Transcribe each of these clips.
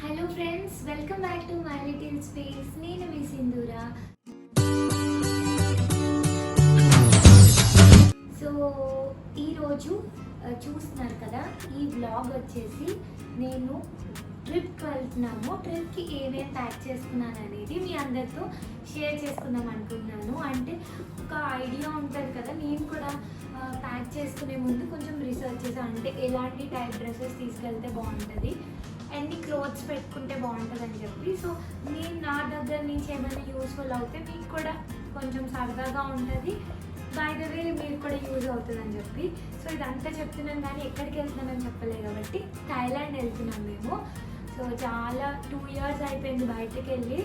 Hello friends, welcome back to my little space. నేను మీ సింధూర. So ఈరోజు చూస్తున్నారు కదా, ఈ వ్లాగ్ వచ్చేసి నేను ట్రిప్కి వెళ్తున్నాము. ట్రిప్కి ఏమేమి ప్యాక్ చేసుకున్నాను అనేది మీ అందరితో షేర్ చేసుకుందాం అనుకుంటున్నాను. అంటే ఒక ఐడియా ఉంటుంది కదా, నేను కూడా ప్యాక్ చేసుకునే ముందు కొంచెం రీసెర్చ్ చేశాను. అంటే ఎలాంటి టైప్ డ్రెస్సెస్ తీసుకెళ్తే బాగుంటుంది, ఎన్ని క్లోత్స్ పెట్టుకుంటే బాగుంటుంది అని చెప్పి. సో నేను నా దగ్గర నుంచి ఏమైనా యూస్ఫుల్ అవుతే మీకు కూడా కొంచెం సరదాగా ఉంటుంది, బై ద వే మీరు కూడా యూజ్ అవుతుంది అని చెప్పి. సో ఇదంతా చెప్తున్నాను కానీ ఎక్కడికి వెళ్తున్నామని చెప్పలేదు కాబట్టి థాయిలాండ్ వెళ్తున్నాం మేము. సో చాలా 2 years అయిపోయింది బయటకు వెళ్ళి.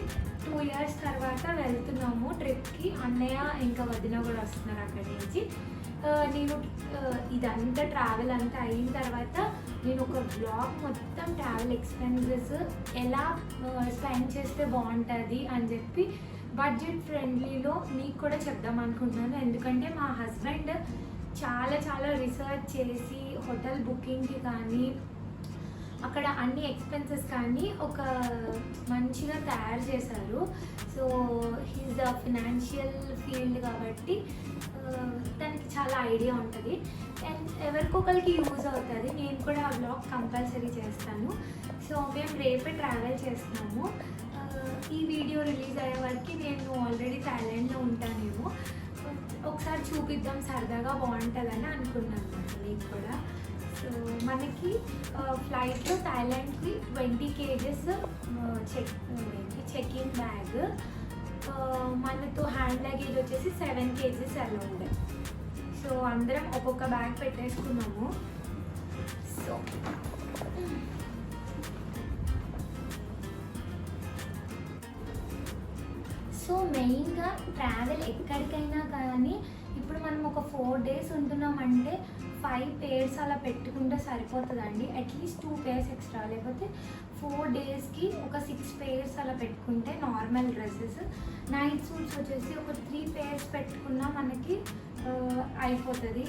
2 years తర్వాత వెళ్తున్నాము ట్రిప్కి. అన్నయ్య ఇంకా వదిన కూడా వస్తున్నారు అక్కడి నుంచి. నేను ఇదంతా ట్రావెల్ అంతా అయిన తర్వాత నేను ఒక బ్లాగ్ మొత్తం ట్రావెల్ ఎక్స్పెన్సెస్ ఎలా స్పెండ్ చేస్తే బాగుంటుంది అని చెప్పి బడ్జెట్ ఫ్రెండ్లీలో మీకు కూడా చెప్దాం అనుకుంటున్నాను. ఎందుకంటే మా హస్బెండ్ చాలా రీసెర్చ్ చేసి హోటల్ బుకింగ్కి కానీ అక్కడ అన్ని ఎక్స్పెన్సెస్ కానీ ఒక మంచిగా తయారు చేశారు. So he's the financial field కాబట్టి దానికి చాలా ఐడియా ఉంటుంది అండ్ ఎవరికొకరికి యూజ్ అవుతుంది. నేను కూడా ఆ బ్లాగ్ కంపల్సరీ చేస్తాను. సో మేము రేపే ట్రావెల్ చేస్తున్నాము. ఈ వీడియో రిలీజ్ అయ్యే వరకు నేను ఆల్రెడీ థాయిలాండ్లో ఉంటానేమో. ఒకసారి చూపిద్దాం, సరదాగా బాగుంటుందని అనుకున్నాను అనమాట మీకు కూడా. సో మనకి ఫ్లైట్లో థాయిలాండ్కి 20 kgs చెక్ ఇన్ బ్యాగ్, మనతో హ్యాండ్ లగేజ్ వచ్చేసి 7 kgs అలౌడ్. సో అందరం ఒక్కొక్క బ్యాగ్ పెట్టేసుకున్నాము. సో మెయిన్గా ట్రావెల్ ఎక్కడికైనా కానీ ఇప్పుడు మనం ఒక 4 days ఉంటున్నామంటే 5 pairs అలా పెట్టుకుంటే సరిపోతుందండి. అట్లీస్ట్ 2 pairs ఎక్స్ట్రా, లేకపోతే 4 daysకి ఒక 6 pairs అలా పెట్టుకుంటే నార్మల్ డ్రెస్సెస్. నైట్ సూట్స్ వచ్చేసి ఒక 3 pairs పెట్టుకున్నా మనకి అయిపోతుంది.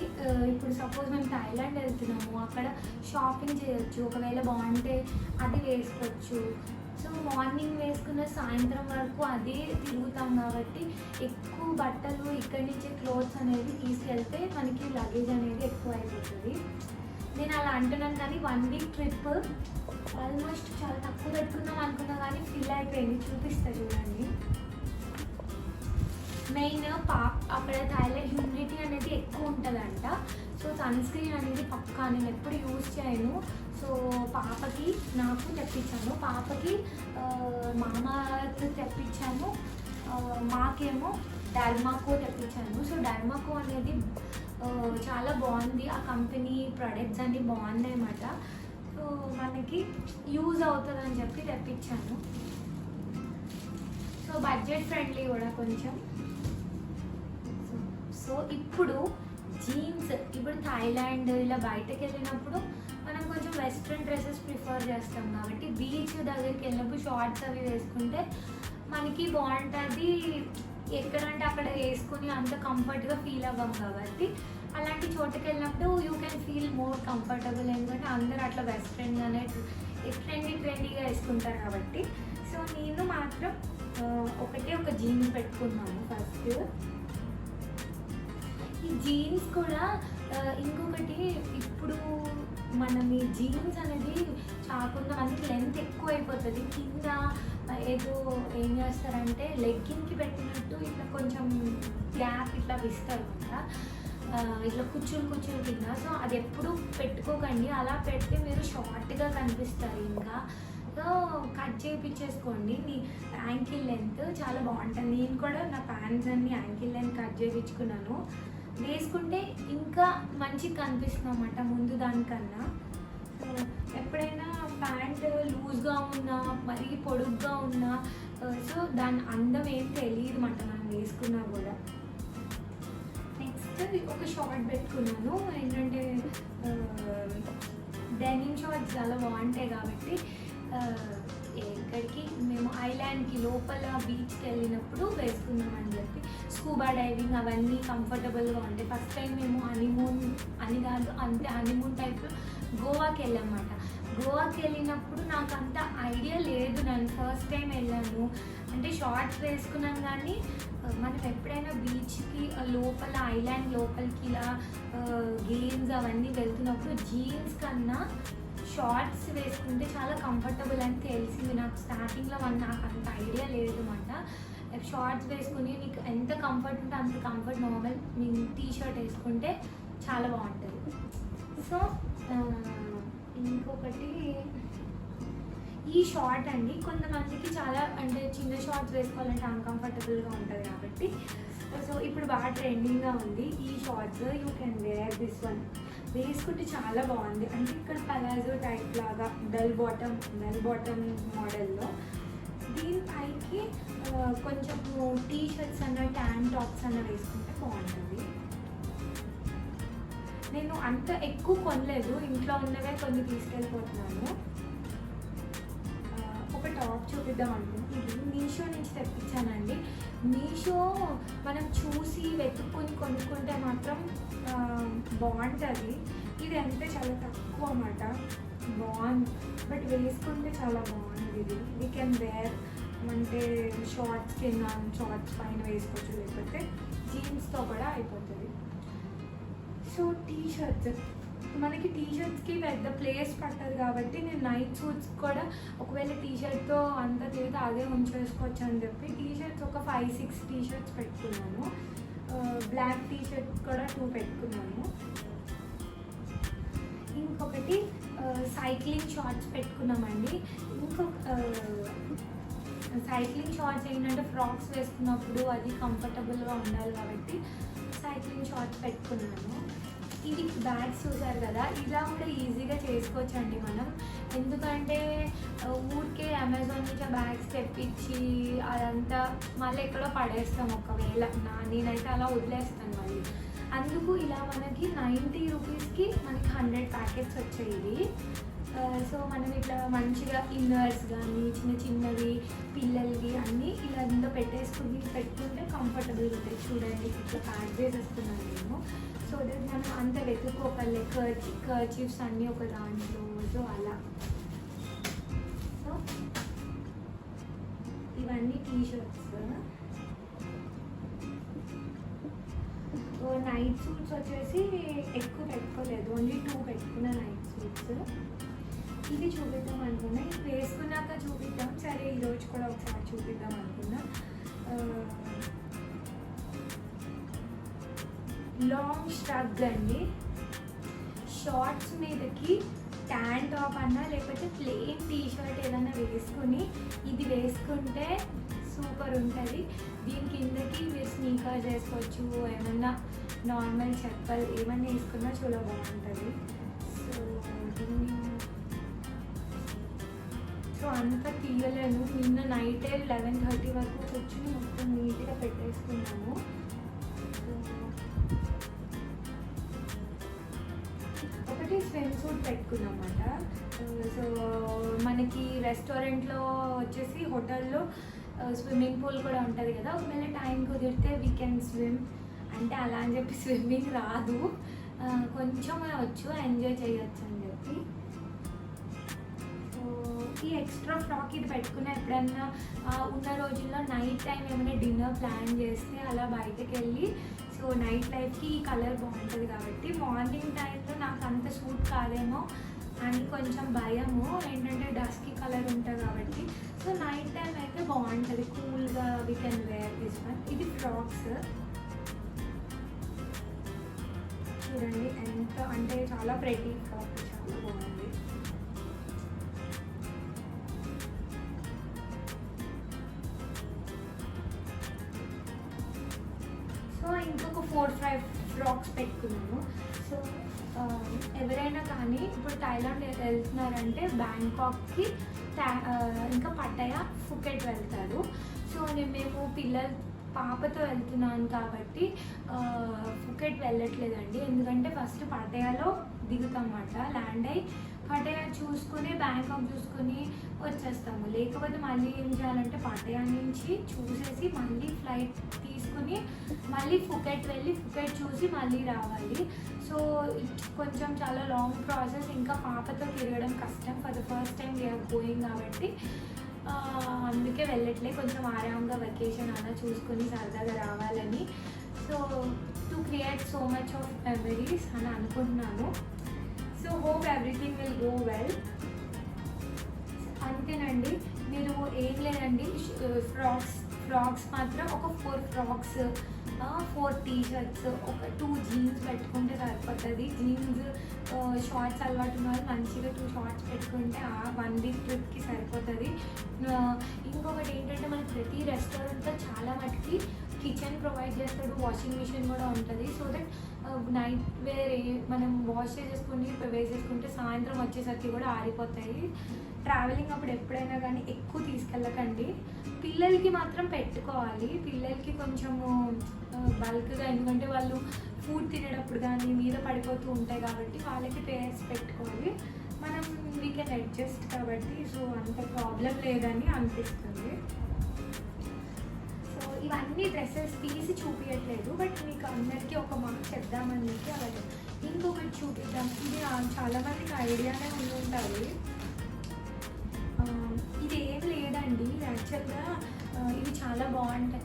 ఇప్పుడు సపోజ్ మేము థాయిలాండ్ వెళ్తున్నాము, అక్కడ షాపింగ్ చేయొచ్చు, ఒకవేళ బాగుంటే అది వేసుకోవచ్చు. సో మార్నింగ్ వేసుకున్న సాయంత్రం వరకు అదే తిరుగుతాం కాబట్టి ఎక్కువ బట్టలు ఇక్కడి నుంచే క్లోత్స్ అనేది తీసుకెళ్తే మనకి లగేజ్ అనేది ఎక్కువ అయిపోతుంది. నేను అలా అంటున్నాను కానీ 1 week ట్రిప్ ఆల్మోస్ట్ చాలా తక్కువ పెట్టుకుందాం అనుకున్నా కానీ ఫిల్ అయిపోయింది. చూపిస్తా చూడండి. మెయిన్ అక్కడ థాయిలాండ్ హ్యూమిడిటీ అనేది ఎక్కువ ఉంటుందంట. సో సన్ స్క్రీన్ అనేది పక్కా, నేను ఎప్పుడు యూజ్ చేయను. సో పాపకి నాకు తెప్పించాను, పాపకి మామాకి తెప్పించాను, మాకేమో డర్మాకో తెప్పించాను. సో డర్మాకో అనేది చాలా బాగుంది, ఆ కంపెనీ ప్రొడక్ట్స్ అన్నీ బాగున్నాయి అన్నమాట. సో మనకి యూజ్ అవుతుందని చెప్పి తెప్పించాను. సో బడ్జెట్ ఫ్రెండ్లీ కూడా కొంచెం. సో ఇప్పుడు జీన్స్, ఇప్పుడు థాయిలాండ్ ఇలా బయటకు వెళ్ళినప్పుడు మనం కొంచెం వెస్ట్రన్ డ్రెస్సెస్ ప్రిఫర్ చేస్తాం కాబట్టి బీచ్ దగ్గరికి వెళ్ళినప్పుడు షార్ట్స్ అవి వేసుకుంటే మనకి బాగుంటుంది. ఎక్కడంటే అక్కడ వేసుకుని అంత కంఫర్ట్గా ఫీల్ అవ్వం కాబట్టి అలాంటి చోటుకి వెళ్ళినప్పుడు you can feel more comfortable. ఎందుకంటే అందరూ అట్లా వెస్ట్రన్గానే ట్రెండీగా వేసుకుంటారు కాబట్టి. సో నేను మాత్రం ఒక జీన్స్ పెట్టుకున్నాను ఫస్ట్. ఈ జీన్స్ కూడా ఇంకొకటి, ఇప్పుడు మనం ఈ జీన్స్ అనేది కాకుండా మనకి లెంత్ ఎక్కువ అయిపోతుంది. కింద ఏదో ఏం చేస్తారంటే లెగ్గిన్కి పెట్టినట్టు ఇట్లా కొంచెం గ్యాప్ ఇట్లా ఇస్తారు కదా, ఇట్లా కుచ్చులు కింద. సో అది ఎప్పుడు పెట్టుకోకండి, అలా పెడితే మీరు షార్ట్గా కనిపిస్తారు. ఇంకా సో కట్ చేయించేసుకోండి. మీ యాంకిల్ లెంత్ చాలా బాగుంటుంది. నేను కూడా నా ప్యాంట్స్ అన్ని యాంకిల్ లెంత్ కట్ చేయించుకున్నాను. వేసుకుంటే ఇంకా మంచిగా కనిపిస్తుంది అన్నమాట ముందు దానికన్నా. ఎప్పుడైనా ప్యాంట్ లూజ్గా ఉన్నా మరీ పొడుగ్గా ఉన్నా సో దాని అందం ఏం తెలియదు అన్నమాట మనం వేసుకున్నా కూడా. నెక్స్ట్ ఒక షార్ట్ పెట్టుకున్నాను, ఏంటంటే డెనిమ్ షార్ట్స్ చాలా బాగుంటాయి కాబట్టి ఎక్కడికి మేము ఐలాండ్కి లోపల బీచ్కి వెళ్ళినప్పుడు వేసుకుందామని చెప్పి. స్కూబా డైవింగ్ అవన్నీ కంఫర్టబుల్గా ఉంటాయి. ఫస్ట్ టైం మేము హనీమూన్ అని కాదు, అంతే హనీమూన్ టైప్ గోవాకి వెళ్ళామన్నమాట. గోవాకి వెళ్ళినప్పుడు నాకు అంత ఐడియా లేదు. నేను ఫస్ట్ టైం వెళ్ళాను అంటే షార్ట్స్ వేసుకున్నాను, కానీ మనం ఎప్పుడైనా బీచ్కి లోపల ఐలాండ్ లోపలికి ఇలా గేమ్స్ అవన్నీ వెళ్తున్నప్పుడు జీన్స్ కన్నా షార్ట్స్ వేసుకుంటే చాలా కంఫర్టబుల్ అని తెలిసింది నాకు. స్టార్టింగ్లో నాకు అంత ఐడియా లేదు అనమాట. షార్ట్స్ వేసుకుని నీకు ఎంత కంఫర్ట్ ఉంటే అంత కంఫర్ట్, నార్మల్ మీ టీ షర్ట్ వేసుకుంటే చాలా బాగుంటుంది. సో ఇంకొకటి ఈ షార్ట్ అండి, కొంతమందికి చాలా అంటే చిన్న షార్ట్స్ వేసుకోవాలంటే అన్కంఫర్టబుల్గా ఉంటుంది కాబట్టి, సో ఇప్పుడు బాగా ట్రెండింగ్గా ఉంది ఈ shorts. You can wear this one. వేసుకుంటే చాలా బాగుంది. అంటే ఇక్కడ పలాజో టైప్ లాగా బెల్ బాటమ్ మోడల్లో, దీనిపైకి కొంచెం టీ షర్ట్స్ అన్న ట్యాన్ టాప్స్ అన్న వేసుకుంటే బాగుంటుంది. నేను అంత ఎక్కువ కొనలేదు, ఇంట్లో ఉన్నవే కొన్ని తీసుకెళ్ళిపోతున్నాను. ఒక టాప్ చూపిద్దాం అనుకుంటున్నాను. ఇది మీషో నుంచి తెప్పించానండి. మీషో మనం చూసి వెతుక్కొని కొనుక్కుంటే మాత్రం బాగుంటుంది. ఇది అంటే చాలా తక్కువ అన్నమాట, బాగుంది. బట్ వేసుకుంటే చాలా బాగుంది. ఇది వీ కెన్ వేర్ అంటే షార్ట్స్ కింద, షార్ట్స్ పైన వేసుకోవచ్చు, లేకపోతే జీన్స్తో కూడా అయిపోతుంది. సో టీ షర్ట్స్, మనకి టీ షర్ట్స్కి పెద్ద ప్లేస్ పట్టదు కాబట్టి నేను నైట్ సూట్స్ కూడా ఒకవేళ టీ షర్ట్తో అంతా తిరిగితే అదే ఉంచేసుకోవచ్చు అని చెప్పి టీ షర్ట్స్ ఒక 5-6 టీ షర్ట్స్ పెట్టుకున్నాను. బ్లాక్ టీ షర్ట్ కూడా 2 పెట్టుకున్నాను. ఇంకొకటి సైక్లింగ్ షార్ట్స్ పెట్టుకున్నామండి. సైక్లింగ్ షార్ట్స్ ఏంటంటే ఫ్రాక్స్ వేసుకున్నప్పుడు అది కంఫర్టబుల్గా ఉండాలి కాబట్టి సైక్లింగ్ షార్ట్స్ పెట్టుకున్నాను. ఇది బ్యాగ్స్ చూసారు కదా, ఇలా కూడా ఈజీగా చేసుకోవచ్చు అండి మనం. ఎందుకంటే ఊరికే అమెజాన్ నుంచి బ్యాగ్స్ తెప్పించి అదంతా మళ్ళీ ఎక్కడో పడేస్తాం ఒకవేళ. నేనైతే అలా వదిలేస్తాను మళ్ళీ. అందుకు ఇలా మనకి 90 రూపీస్కి మనకి 100 ప్యాకెట్స్ వచ్చాయి. సో మనం ఇట్లా మంచిగా ఇన్నర్స్ కానీ చిన్నవి పిల్లలవి అన్నీ ఇలా ఇందులో పెట్టుకుంటే కంఫర్టబుల్ ఉంటాయి. చూడండి ఇట్లా ప్యాక్ చేసేస్తున్నాను నేను. సో దట్ మనం అంత వెతుక్కోగలే కర్చీఫ్స్ అన్నీ ఒక దాంట్లో. సో అలా. సో ఇవన్నీ టీ షర్ట్స్. నైట్ సూట్స్ వచ్చేసి ఎక్కువ పెట్టుకోలేదు, ఓన్లీ 2 పెట్టుకున్న నైట్ సూట్స్. ఇది చూపిద్దాం అనుకున్నా, ఇది వేసుకున్నాక చూపిద్దాం. సరే ఈరోజు కూడా ఒకసారి చూపిద్దాం అనుకున్నా. లాంగ్ స్ట్రగ్ అండి. షార్ట్స్ మీదకి ట్యాన్ టాప్ అన్నా లేకపోతే ప్లెయిన్ టీ షర్ట్ ఏదన్నా వేసుకుని ఇది వేసుకుంటే సూపర్ ఉంటుంది. దీని కిందకి మీరు స్నీకర్స్ వేసుకోవచ్చు, ఏమన్నా నార్మల్ చెప్పల్ ఏమన్నా వేసుకున్నా చాలా బాగుంటుంది. సో అంతా తీయలేను. నిన్న నైటే 11:30 వరకు కూర్చుని మొత్తం నీట్గా పెట్టేసుకున్నాము. ఒకటి స్విమ్ సూట్ పెట్టుకున్నామన్నమాట. సో మనకి రెస్టారెంట్లో వచ్చేసి హోటల్లో స్విమ్మింగ్ పూల్ కూడా ఉంటుంది కదా, ఒకవేళ టైం కుదిరితే వీ కెన్ స్విమ్. అంటే అలా అని చెప్పి స్విమ్మింగ్ రాదు, కొంచెం వచ్చు, ఎంజాయ్ చేయొచ్చు అని చెప్పి. సో ఈ ఎక్స్ట్రా ఫ్రాక్ ఇది పెట్టుకున్న ఎప్పుడన్నా ఉన్న రోజుల్లో నైట్ టైం ఏమైనా డిన్నర్ ప్లాన్ చేస్తే అలా బయటకు వెళ్ళి, సో నైట్ లైఫ్కి ఈ కలర్ బాగుంటుంది కాబట్టి. మార్నింగ్ టైంలో నాకు అంత సూట్ కాదేమో అని కొంచెం భయము, ఏంటంటే డస్కీ కలర్ ఉంటుంది కాబట్టి. సో నైట్ టైం అయితే బాగుంటుంది, కూల్గా we can wear this one. ఇది ఫ్రాక్స్ చూడండి ఎంత అంటే చాలా ప్రెటీ ఫ్రాక్, చాలా బాగుంది. సో ఇంకొక 4-5 ఫ్రాక్స్ పెట్టుకున్నాను. సో ఎవరైనా కానీ ఇప్పుడు థాయిలాండ్ వెళ్తున్నారంటే బ్యాంకాక్కి ఇంకా పట్టయా, ఫుకెట్ వెళ్తారు. సో మేము పాపతో వెళ్తున్నాను కాబట్టి ఫుకెట్ వెళ్ళట్లేదండి. ఎందుకంటే ఫస్ట్ పట్టయాలో దిగుతాం అన్నమాట, ల్యాండ్ అయ్యి పట్టయా చూసుకొని బ్యాంకాక్ చూసుకొని వచ్చేస్తాము. లేకపోతే మళ్ళీ ఏం చేయాలంటే పటాయా నుంచి చూసేసి మళ్ళీ ఫ్లైట్ తీసుకుని మళ్ళీ ఫుకెట్ వెళ్ళి ఫుకెట్ చూసి మళ్ళీ రావాలి. సో కొంచెం చాలా లాంగ్ ప్రాసెస్. ఇంకా పాపతో తిరగడం కష్టం. For the first time we're going కాబట్టి అందుకే వెళ్ళట్లే. కొంచెం ఆరాంగా వెకేషన్ అలా చూసుకొని సరదాగా రావాలని. So to create so much of memories అని అనుకుంటున్నాను. So hope everything will go well. అంతేనండి. మీరు ఏం లేదండి, ఫ్రాక్స్ మాత్రం ఒక 4 ఫ్రాక్స్, 4 టీషర్ట్స్, ఒక 2 జీన్స్ పెట్టుకుంటే సరిపోతుంది. జీన్స్ షార్ట్స్ అలవాటు ఉన్న వాళ్ళు మంచిగా 2 షార్ట్స్ పెట్టుకుంటే 1 వీక్ ట్రిప్కి సరిపోతుంది. ఇంకొకటి ఏంటంటే మనకి ప్రతి రెస్టారెంట్లో చాలా మటుకి కిచెన్ ప్రొవైడ్ చేస్తాడు, వాషింగ్ మిషన్ కూడా ఉంటుంది. సో దట్ నైట్ వేర్ మనం వాష్ చేసేసుకుని వేసేసుకుంటే సాయంత్రం వచ్చేసరికి కూడా ఆరిపోతాయి. ట్రావెలింగ్ అప్పుడు ఎప్పుడైనా కానీ ఎక్కువ తీసుకెళ్ళకండి. పిల్లలకి మాత్రం పెట్టుకోవాలి. పిల్లలకి కొంచెము బల్క్గా, ఎందుకంటే వాళ్ళు ఫుడ్ తినేటప్పుడు కానీ మీద పడిపోతూ ఉంటాయి కాబట్టి వాళ్ళకి పేర్స్ పెట్టుకోవాలి. మనం వీ కెన్ అడ్జస్ట్ కాబట్టి సో అంత ప్రాబ్లం లేదని అనిపిస్తుంది. సో ఇవన్నీ డ్రెస్సెస్ తీసి చూపించట్లేదు, బట్ మీకు అందరికీ ఒక మాట చెప్దామని చెప్పి అలాగే ఇంకొకటి చూపిద్దాం. ఇది చాలామందికి ఐడియానే ఉంటుంది. ఇది ఏం లేదండి, యాక్చువల్గా ఇవి చాలా బాగుంటాయి.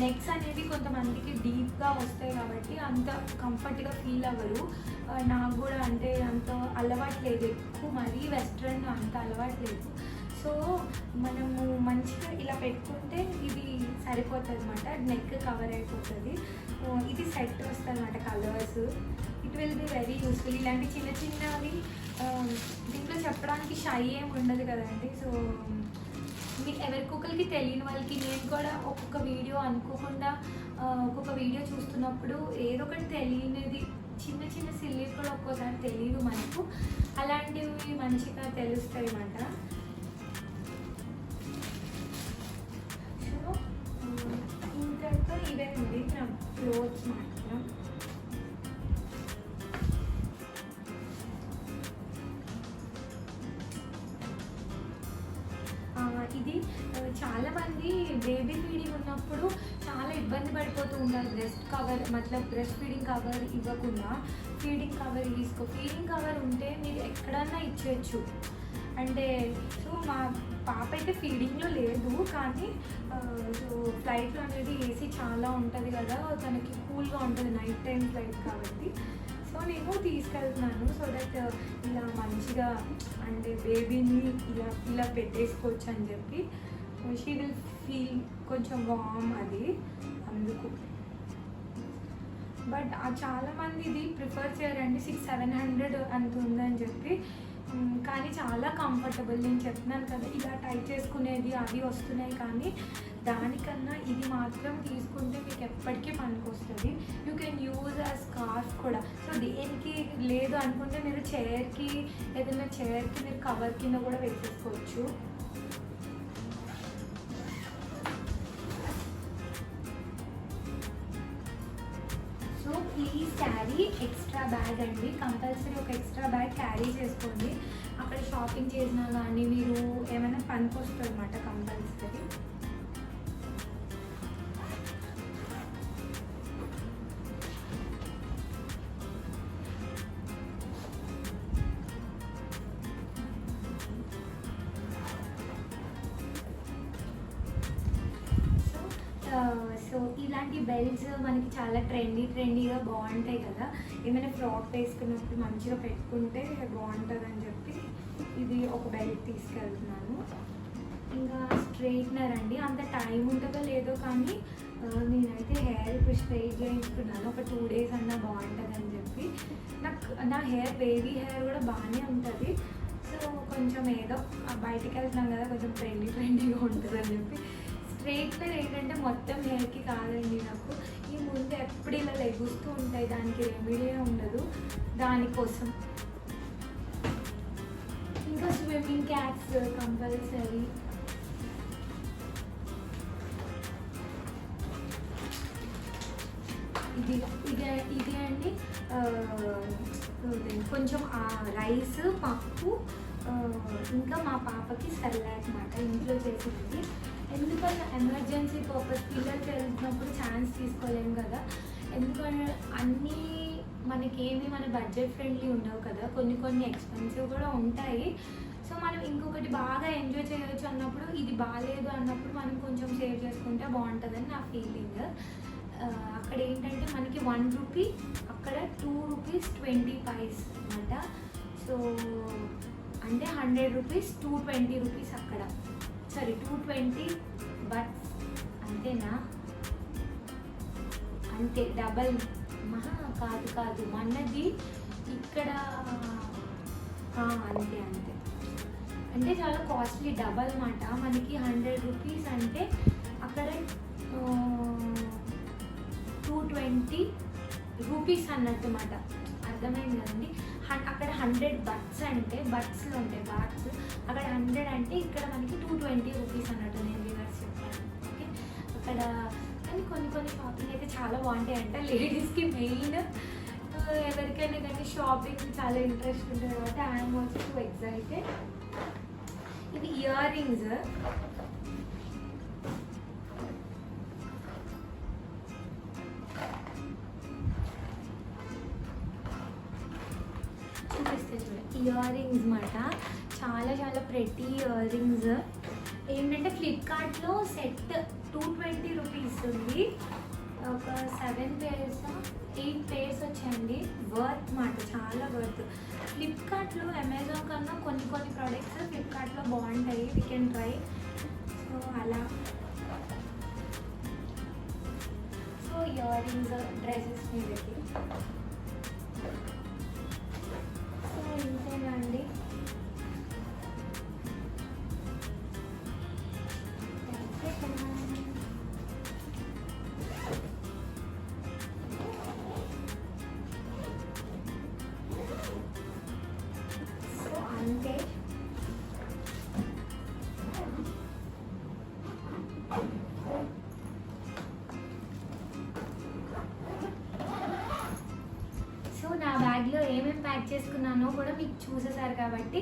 నెక్స్ అనేవి కొంతమందికి డీప్గా వస్తాయి కాబట్టి అంత కంఫర్ట్గా ఫీల్ అవ్వరు. నాకు కూడా అంటే అంత అలవాటు లేదు, ఎక్కువ మరీ వెస్ట్రన్ అంత అలవాటు లేదు. సో మనము మంచిగా ఇలా పెట్టుకుంటే ఇది సరిపోతుంది అనమాట, నెక్ కవర్ అయిపోతుంది. ఇది సెట్ వస్తుంది అనమాట colours. It will be very useful. ఇలాంటి చిన్న చిన్నవి దీంట్లో చెప్పడానికి షై ఏమి ఉండదు కదండి. సో మీకు ఎవరికొకరికి తెలియని వాళ్ళకి, నేను కూడా ఒక్కొక్క వీడియో అనుకోకుండా ఒక్కొక్క వీడియో చూస్తున్నప్పుడు ఏదో ఒకటి తెలియనిది చిన్న చిన్న సిల్లీ కూడా ఒక్కోసారి తెలియదు మనకు, అలాంటివి మంచిగా తెలుస్తాయి అన్నమాట. సో ఇంకా ఇవే ఉంది నా క్లోత్స్ మాత్రం. ఇది చాలామంది బేబీ ఫీడింగ్ ఉన్నప్పుడు చాలా ఇబ్బంది పడిపోతూ ఉంటారు. బ్రెస్ట్ ఫీడింగ్ కవర్ ఇవ్వకుండా ఫీడింగ్ కవర్ ఫీడింగ్ కవర్ ఉంటే మీరు ఎక్కడన్నా ఇచ్చేయచ్చు. అంటే సో మా పాప అయితే ఫీడింగ్లో లేదు, కానీ సో ఫ్లైట్లో అనేది ఏసీ చాలా ఉంటుంది కదా, తనకి కూల్గా ఉంటుంది నైట్ టైం ఫ్లైట్ కాబట్టి. సో నేను తీసుకెళ్తున్నాను సో దట్ ఇలా మంచిగా అంటే బేబీని ఇలా పెట్టేసుకోవచ్చు అని చెప్పి. షీ విల్ ఫీల్ కొంచెం వామ్ అది అందుకు. బట్ చాలామంది ఇది ప్రిఫర్ చేయరండి, 600-700 అంత ఉందని చెప్పి. కానీ చాలా కంఫర్టబుల్. నేను చెప్తున్నాను కదా ఇలా టై చేసుకునేది అవి వస్తున్నాయి, కానీ దానికన్నా ఇది మాత్రం తీసుకుంటే మీకు ఎప్పటికీ పనికి వస్తుంది. యూ కెన్ యూజ్ ఆ స్కార్ఫ్ కూడా. సో దేనికి లేదు అనుకుంటే మీరు చైర్కి మీరు కవర్ కింద కూడా వేసేసుకోవచ్చు. So please carry extra bag అండి, కంపల్సరీ ఒక ఎక్స్ట్రా బ్యాగ్ క్యారీ చేసుకోండి. అక్కడ షాపింగ్ చేసినా కానీ మీరు ఏమైనా పనికి వస్తుంది అన్నమాట కంపల్సరీ. సో ఇలాంటి బెల్ట్స్ మనకి చాలా ట్రెండీగా బాగుంటాయి కదా, ఏమైనా ఫ్రాక్ వేసుకున్నప్పుడు మంచిగా పెట్టుకుంటే బాగుంటుంది అని చెప్పి ఇది ఒక బెల్ట్ తీసుకెళ్తున్నాను. ఇంకా స్ట్రైట్నర్ అండి, అంత టైం ఉంటుందో లేదో కానీ నేనైతే హెయిర్ ఇప్పుడు స్ట్రైట్ చేయించుకున్నాను. ఒక 2 days అన్నా బాగుంటుంది అని చెప్పి. నా హెయిర్ బేబీ హెయిర్ కూడా బాగానే ఉంటుంది. సో కొంచెం ఏదో బయటికి వెళ్తున్నాం కదా, కొంచెం ట్రెండీగా ఉంటుంది అని చెప్పి. స్ట్రైట్నర్ ఏంటంటే మొత్తం హెయిర్కి కాదండి, నాకు ఈ ముందు ఎప్పుడు ఇలా లెగుస్తూ ఉంటాయి, దానికి రెమెడీ ఉండదు, దానికోసం. ఇంకా స్విమ్మింగ్ క్యాప్స్ కంపల్సరీ. ఇది అండి కొంచెం రైస్, పప్పు, ఇంకా మా పాపకి సెర్లాక్ మాట ఇంట్లో చేసింది. ఎందుకంటే ఎమర్జెన్సీ పర్పస్ పిల్లలకి వెళ్తున్నప్పుడు ఛాన్స్ తీసుకోలేము కదా. ఎందుకంటే అన్నీ మనకేమి మన బడ్జెట్ ఫ్రెండ్లీ ఉండవు కదా, కొన్ని ఎక్స్పెన్సివ్ కూడా ఉంటాయి. సో మనం ఇంకొకటి బాగా ఎంజాయ్ చేయవచ్చు అన్నప్పుడు, ఇది బాగాలేదు అన్నప్పుడు మనం కొంచెం సేవ్ చేసుకుంటే బాగుంటుందని నా ఫీలింగ్. అక్కడ ఏంటంటే మనకి 1 రూపీ, అక్కడ 2 రూపీస్ 20 పైస్ అనమాట. సో అంటే 100 రూపీస్ 220 రూపీస్ అక్కడ, సారీ 220 బట్స్ అంతేనా, అంతే డబల్. మహా కాదు మనది ఇక్కడ అంతే అంటే చాలా కాస్ట్లీ డబల్ మాట. మనకి 100 రూపీస్ అంటే అక్కడ 220 రూపీస్ అన్నట్టు మాట. అర్థమైంది కదండి. అక్కడ 100 బట్స్ అంటే బట్స్లో ఉంటాయి బాట్స్, అక్కడ 100 అంటే ఇక్కడ మనకి 220 రూపీస్ అన్నట్టు. నేను రివర్స్ చెప్పాను. ఓకే, అక్కడ కానీ కొన్ని షాపింగ్ అయితే చాలా బాగుంటాయి అంట. లేడీస్కి మెయిన్, ఎవరికైనా కానీ షాపింగ్ చాలా ఇంట్రెస్ట్ ఉంటుంది కాబట్టి ఐఎమ్ ఆల్సో టూ ఎక్సైటెడ్. ఇది ఇయర్ రింగ్స్. చూపిస్తే చూడండి, ఇయర్ రింగ్స్ మాట. చాలా ప్రెటీ ఇయర్ రింగ్స్. ఏంటంటే ఫ్లిప్కార్ట్లో సెట్ 220 రూపీస్ ఉంది. ఒక 7 పేర్స్ 8 పేర్స్ వచ్చాయండి. వర్త్ మాట, చాలా వర్త్. ఫ్లిప్కార్ట్లో అమెజాన్ కన్నా కొన్ని ప్రోడక్ట్స్ ఫ్లిప్కార్ట్లో బాగుంటాయి. We can try. సో అలా ఇయర్ రింగ్స్ డ్రెస్సెస్ మీదకి. సో ఇంతేనండి. అంతే. సో నా బ్యాగ్లో ఏమేమి ప్యాక్ చేసుకున్నానో కూడా మీకు చూసేసారు కాబట్టి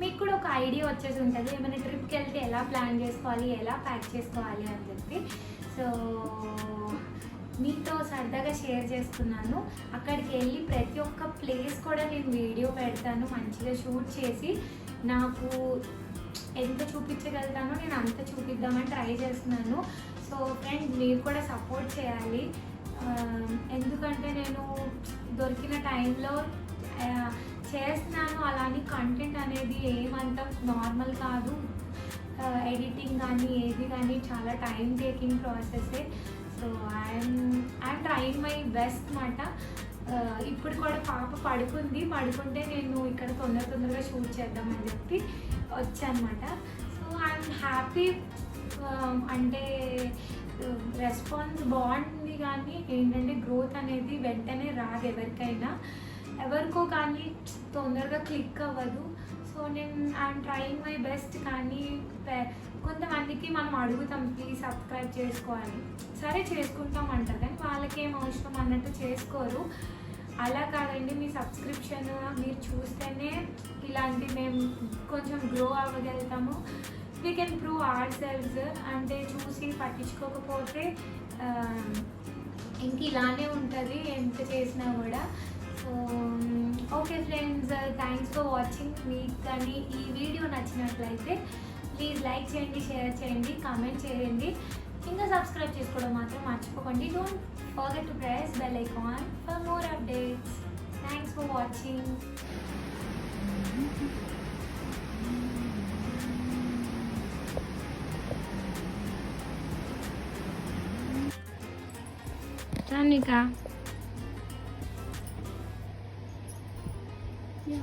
మీకు కూడా ఒక ఐడియా వచ్చేసి ఉంటుంది, ఏమైనా ట్రిప్కి వెళ్తే ఎలా ప్లాన్ చేసుకోవాలి, ఎలా ప్యాక్ చేసుకోవాలి అని చెప్పి. సో మీతో సరదాగా షేర్ చేసుకున్నాను. అక్కడికి వెళ్ళి ప్రతి ఒక్క ప్లేస్ కూడా నేను వీడియో పెడతాను, మంచిగా షూట్ చేసి నాకు ఎంత చూపించగలుగుతానో నేను అంత చూపిద్దామని ట్రై చేస్తున్నాను. సో ఫ్రెండ్స్, మీరు కూడా సపోర్ట్ చేయాలి. ఎందుకంటే నేను దొరికిన టైంలో చేస్తున్నాను. అలానే కంటెంట్ అనేది ఏమంత నార్మల్ కాదు. ఎడిటింగ్ కానీ ఏది కానీ చాలా టైం టేకింగ్ ప్రాసెసే. So I'm trying my best మాట. ఇప్పుడు కూడా పాప పడుకుంటే నేను ఇక్కడ తొందరగా షూట్ చేద్దామని చెప్పి వచ్చానమాట. So I'm happy. అంటే రెస్పాన్స్ బాగుంది, కానీ ఏంటంటే గ్రోత్ అనేది వెంటనే రాదు ఎవరికో కానీ తొందరగా క్లిక్ అవ్వదు. So I'm trying my best. కానీ కొంతమందికి మనం అడుగుతాం ప్లీజ్ సబ్స్క్రైబ్ చేసుకోవాలి, సరే చేసుకుంటాం అంటారు, కానీ వాళ్ళకేం అవసరం అన్నట్టు చేసుకోరు. అలా కాదండి, మీ సబ్స్క్రిప్షన్ మీరు చూస్తేనే ఇలాంటి మేము కొంచెం గ్రో అవ్వగలుగుతాము. We can prove ourselves. అంటే చూసి పట్టించుకోకపోతే ఇంక ఇలానే ఉంటుంది ఎంత చేసినా కూడా. So okay friends, thanks for watching. మీకు కానీ ఈ వీడియో నచ్చినట్లయితే ప్లీజ్ లైక్ చేయండి, షేర్ చేయండి, కామెంట్ చేయండి. ఇంకా సబ్స్క్రైబ్ చేసుకోవడం మాత్రం మర్చిపోకండి. Don't forget to press bell icon for more updates. Thanks for watching. Tanika. Yeah,